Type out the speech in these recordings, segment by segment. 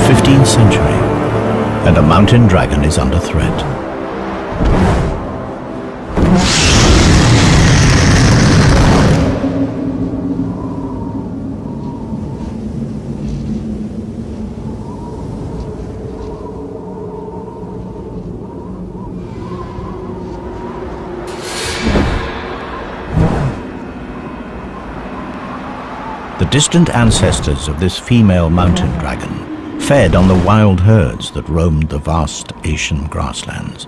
15th century, and a mountain dragon is under threat. The distant ancestors of this female mountain dragon fed on the wild herds that roamed the vast Asian grasslands.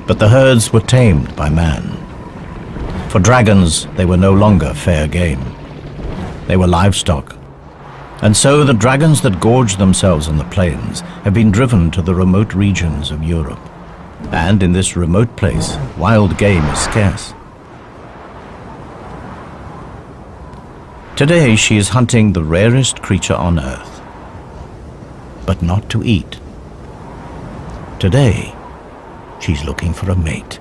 But the herds were tamed by man. For dragons, they were no longer fair game. They were livestock. And so the dragons that gorged themselves on the plains have been driven to the remote regions of Europe. And in this remote place, wild game is scarce. Today she is hunting the rarest creature on earth, but not to eat. Today, she's looking for a mate.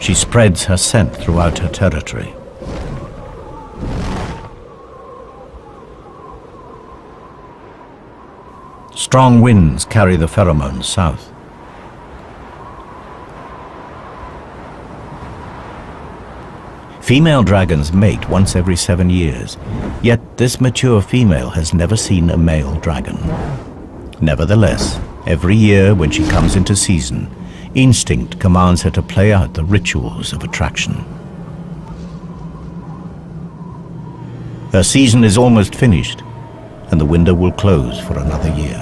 She spreads her scent throughout her territory. Strong winds carry the pheromones south. Female dragons mate once every 7 years, yet this mature female has never seen a male dragon. Nevertheless, every year when she comes into season, instinct commands her to play out the rituals of attraction. Her season is almost finished, and the window will close for another year.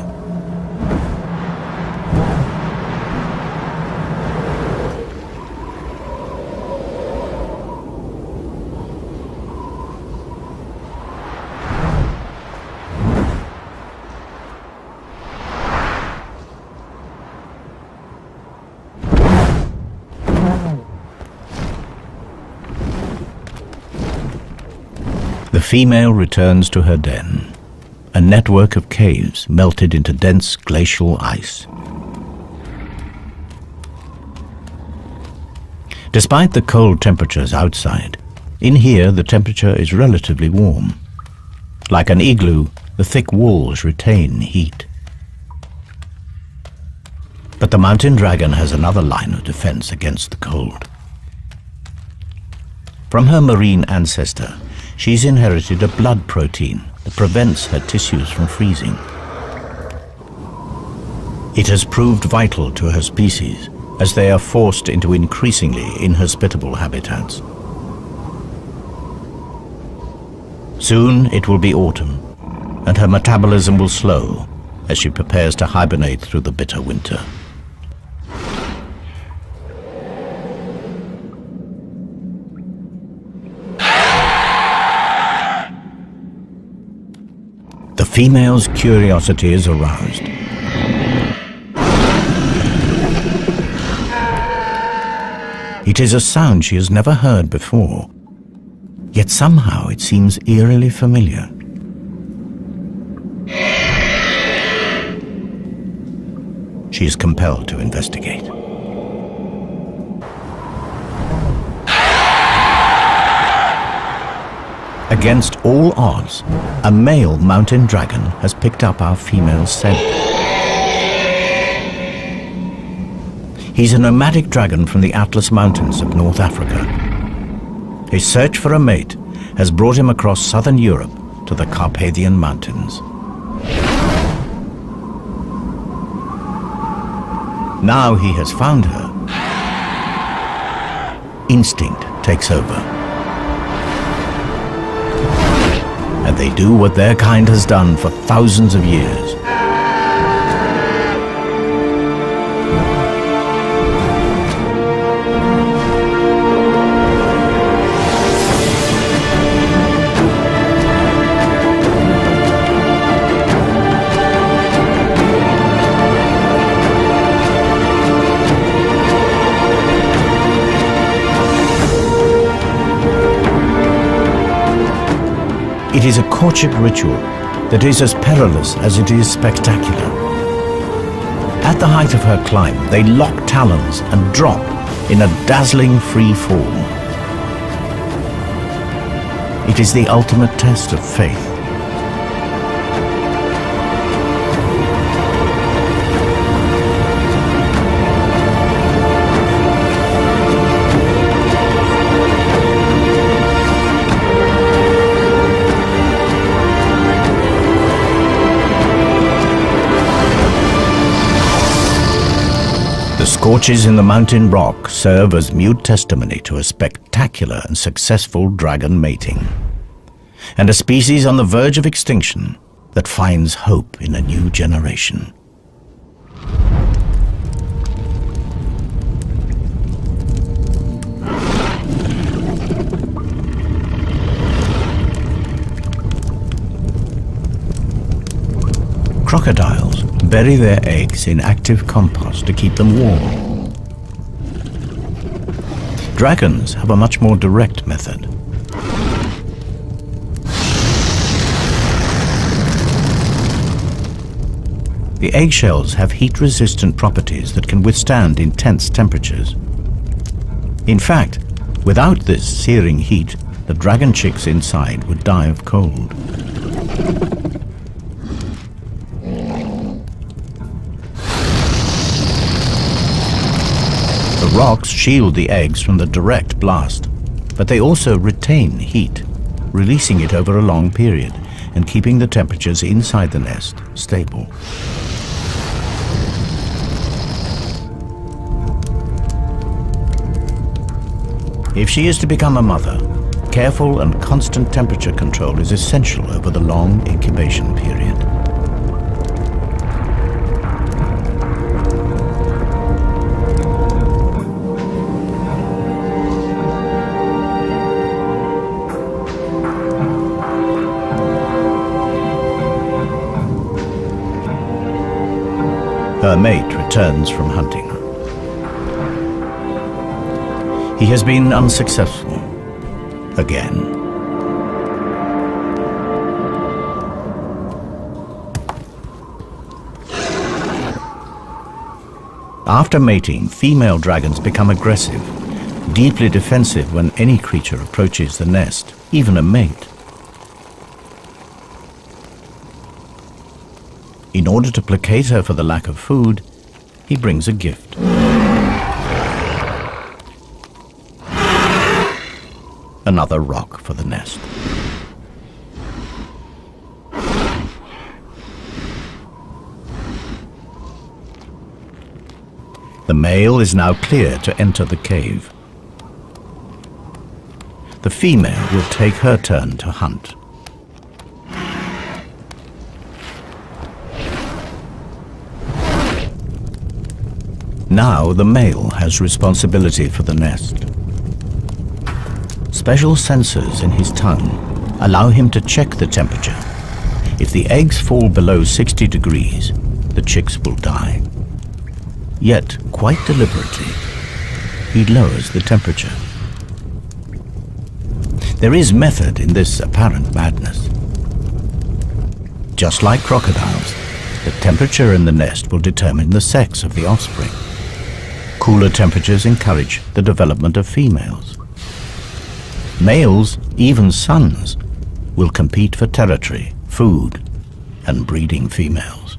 The female returns to her den, a network of caves melted into dense glacial ice. Despite the cold temperatures outside, in here the temperature is relatively warm. Like an igloo, the thick walls retain heat. But the mountain dragon has another line of defense against the cold. From her marine ancestor, she's inherited a blood protein that prevents her tissues from freezing. It has proved vital to her species as they are forced into increasingly inhospitable habitats. Soon it will be autumn, and her metabolism will slow as she prepares to hibernate through the bitter winter. The female's curiosity is aroused. It is a sound she has never heard before, yet somehow it seems eerily familiar. She is compelled to investigate. Against all odds, a male mountain dragon has picked up our female's scent. He's a nomadic dragon from the Atlas Mountains of North Africa. His search for a mate has brought him across southern Europe to the Carpathian Mountains. Now he has found her. Instinct takes over. And they do what their kind has done for thousands of years. It is a courtship ritual that is as perilous as it is spectacular. At the height of her climb, they lock talons and drop in a dazzling free fall. It is the ultimate test of faith. The scorches in the mountain rock serve as mute testimony to a spectacular and successful dragon mating, and a species on the verge of extinction that finds hope in a new generation. Crocodiles bury their eggs in active compost to keep them warm. Dragons have a much more direct method. The eggshells have heat-resistant properties that can withstand intense temperatures. In fact, without this searing heat, the dragon chicks inside would die of cold. The rocks shield the eggs from the direct blast, but they also retain heat, releasing it over a long period and keeping the temperatures inside the nest stable. If she is to become a mother, careful and constant temperature control is essential over the long incubation period. Her mate returns from hunting. He has been unsuccessful again. After mating, female dragons become aggressive, deeply defensive when any creature approaches the nest, even a mate. In order to placate her for the lack of food, he brings a gift. Another rock for the nest. The male is now clear to enter the cave. The female will take her turn to hunt. Now the male has responsibility for the nest. Special sensors in his tongue allow him to check the temperature. If the eggs fall below 60 degrees, the chicks will die. Yet, quite deliberately, he lowers the temperature. There is method in this apparent madness. Just like crocodiles, the temperature in the nest will determine the sex of the offspring. Cooler temperatures encourage the development of females. Males, even sons, will compete for territory, food, and breeding females.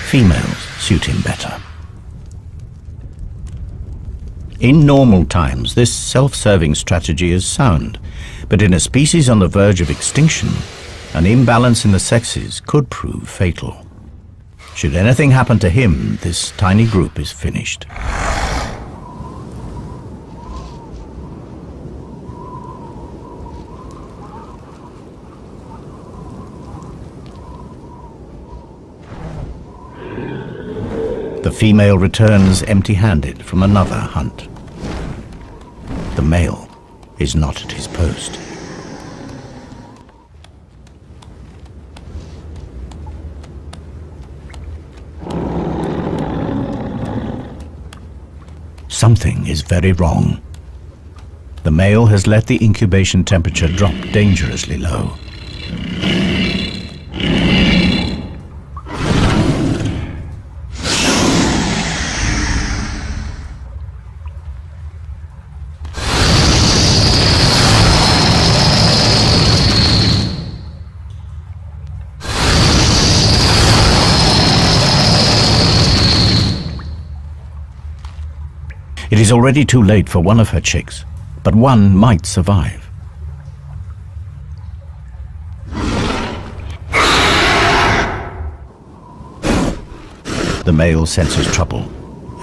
Females suit him better. In normal times, this self-serving strategy is sound, but in a species on the verge of extinction, an imbalance in the sexes could prove fatal. Should anything happen to him, this tiny group is finished. The female returns empty-handed from another hunt. The male is not at his post. Something is very wrong. The male has let the incubation temperature drop dangerously low. It is already too late for one of her chicks, but one might survive. The male senses trouble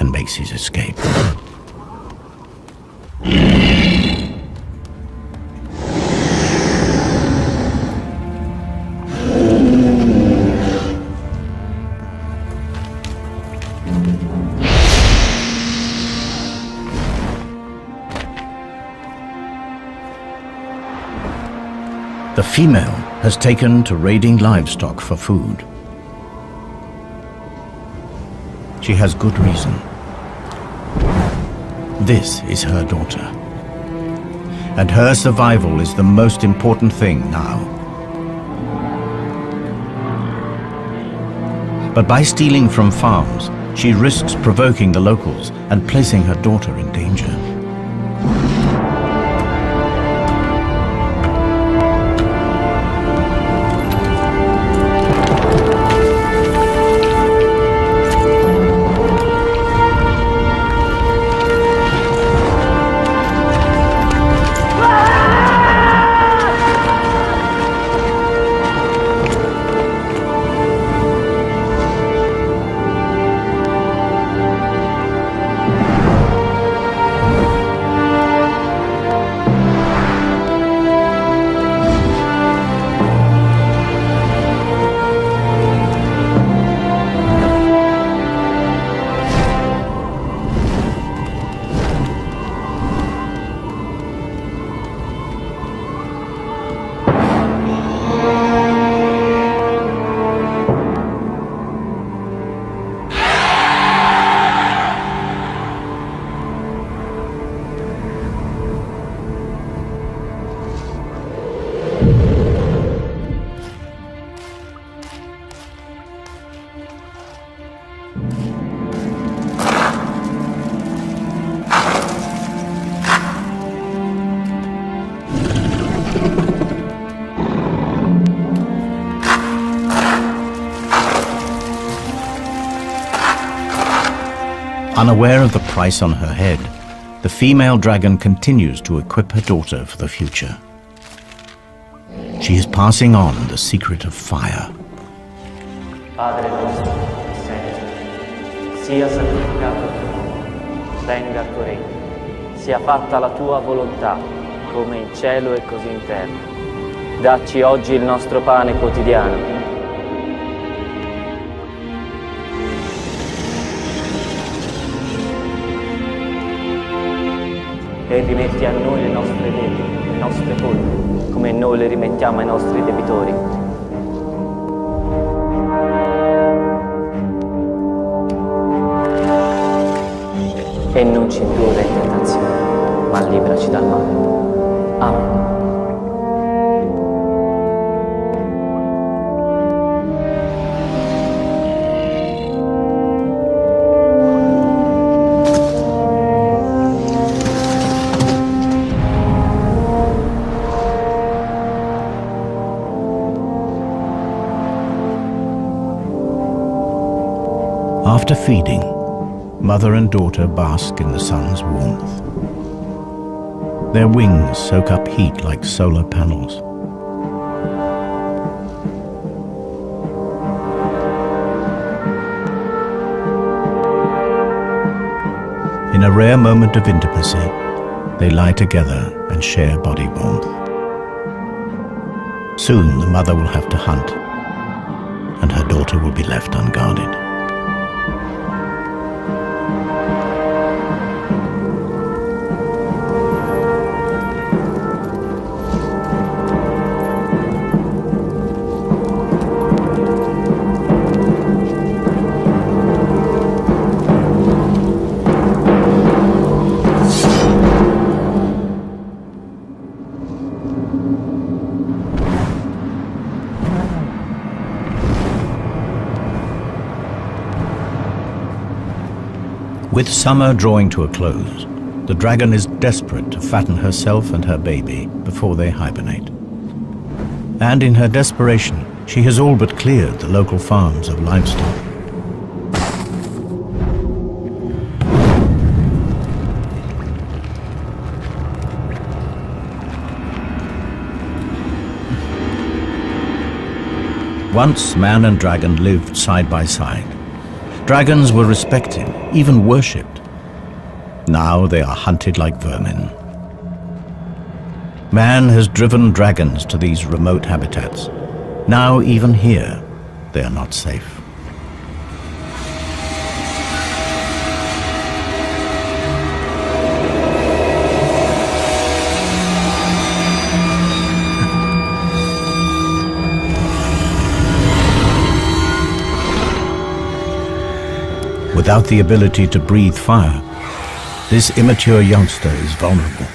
and makes his escape. The female has taken to raiding livestock for food. She has good reason. This is her daughter, and her survival is the most important thing now. But by stealing from farms, she risks provoking the locals and placing her daughter in danger. Unaware of the price on her head, the female dragon continues to equip her daughter for the future. She is passing on the secret of fire. Padre nostro, che sei in cielo, sia santificato il tuo nome, venga il tuo regno, sia fatta la tua volontà, come in cielo e così in terra. Dacci oggi il nostro pane quotidiano. E rimetti a noi le nostre debiti, le nostre colpe, come noi le rimettiamo ai nostri debitori. E non ci indurre in tentazione, ma liberaci dal male. Amen. After feeding, mother and daughter bask in the sun's warmth. Their wings soak up heat like solar panels. In a rare moment of intimacy, they lie together and share body warmth. Soon the mother will have to hunt, and her daughter will be left unguarded. With summer drawing to a close, the dragon is desperate to fatten herself and her baby before they hibernate. And in her desperation, she has all but cleared the local farms of livestock. Once man and dragon lived side by side. Dragons were respected, even worshipped. Now they are hunted like vermin. Man has driven dragons to these remote habitats. Now even here, they are not safe. Without the ability to breathe fire, this immature youngster is vulnerable.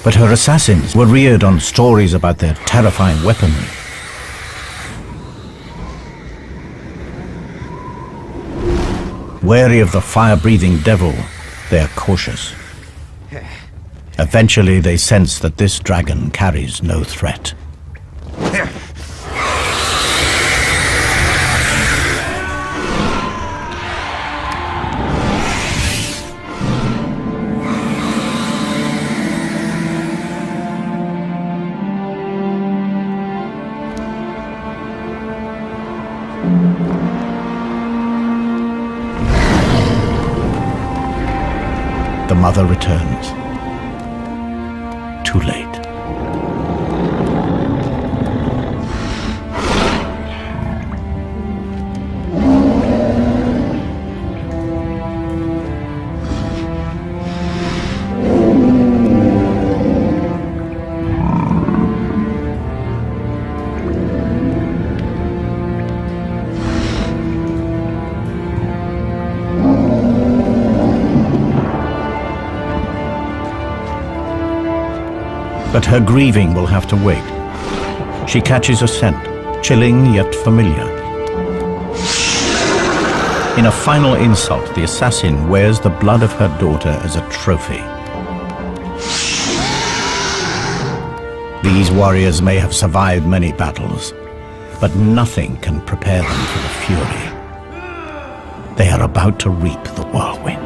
But her assassins were reared on stories about their terrifying weaponry. Wary of the fire-breathing devil, they are cautious. Eventually they sense that this dragon carries no threat. The mother returns. Too late. But her grieving will have to wait. She catches a scent, chilling yet familiar. In a final insult, the assassin wears the blood of her daughter as a trophy. These warriors may have survived many battles, but nothing can prepare them for the fury. They are about to reap the whirlwind.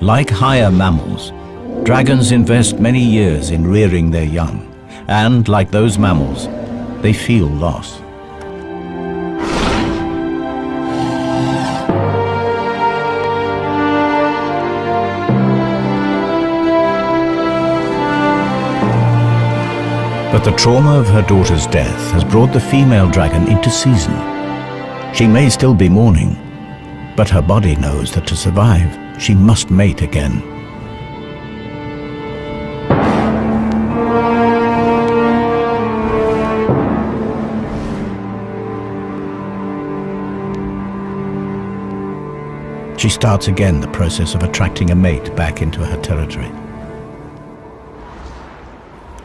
Like higher mammals, dragons invest many years in rearing their young, and like those mammals, they feel loss. But the trauma of her daughter's death has brought the female dragon into season. She may still be mourning, but her body knows that to survive, she must mate again. She starts again the process of attracting a mate back into her territory.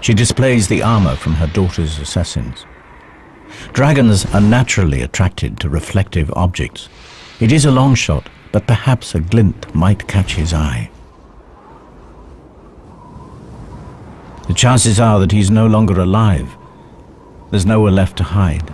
She displays the armor from her daughter's assassins. Dragons are naturally attracted to reflective objects. It is a long shot, but perhaps a glint might catch his eye. The chances are that he's no longer alive. There's nowhere left to hide.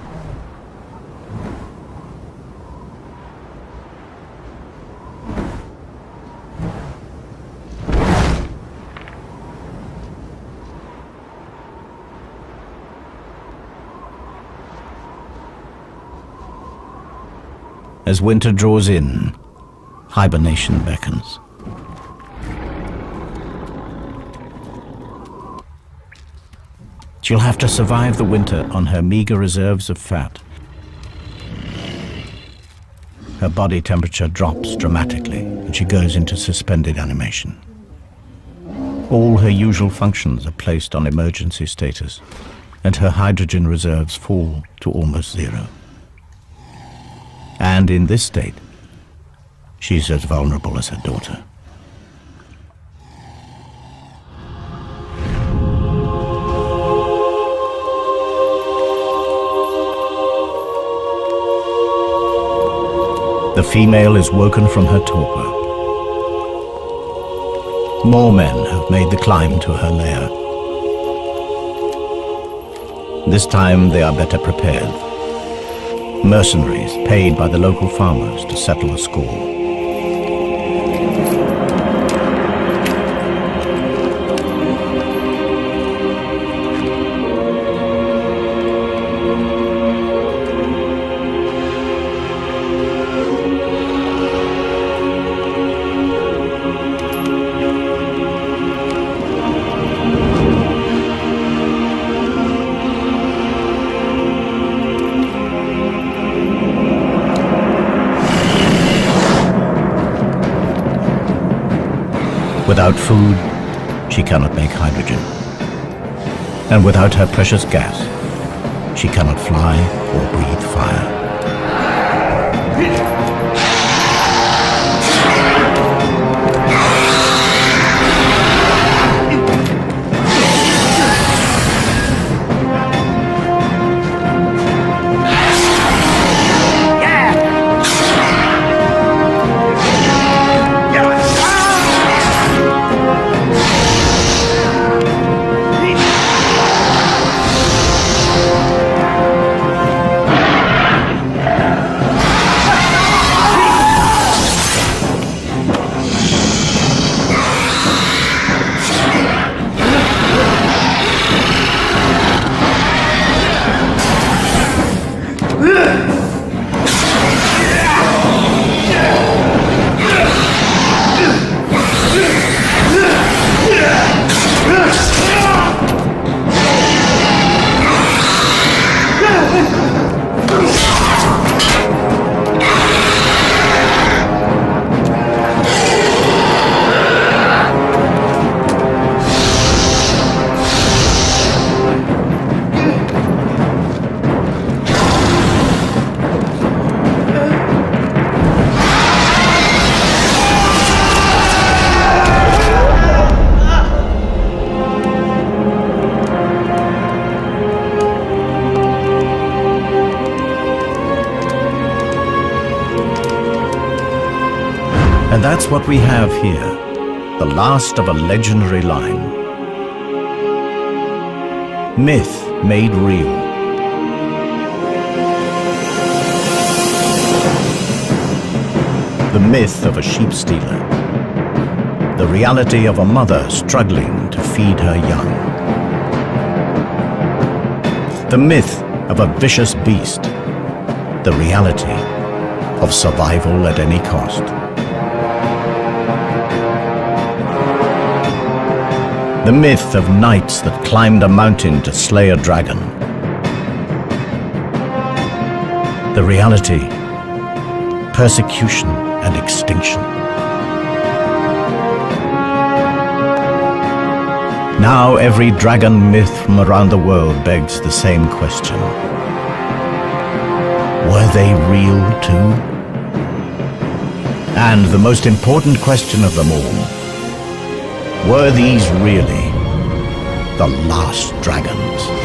As winter draws in, hibernation beckons. She'll have to survive the winter on her meager reserves of fat. Her body temperature drops dramatically and she goes into suspended animation. All her usual functions are placed on emergency status, and her hydrogen reserves fall to almost zero. And in this state, she's as vulnerable as her daughter. The female is woken from her torpor. More men have made the climb to her lair. This time they are better prepared. Mercenaries paid by the local farmers to settle a score. Without food, she cannot make hydrogen. And without her precious gas, she cannot fly or breathe fire. And that's what we have here, the last of a legendary line. Myth made real. The myth of a sheep stealer. The reality of a mother struggling to feed her young. The myth of a vicious beast. The reality of survival at any cost. The myth of knights that climbed a mountain to slay a dragon. The reality, persecution and extinction. Now every dragon myth from around the world begs the same question. Were they real too? And the most important question of them all, were these really the last dragons?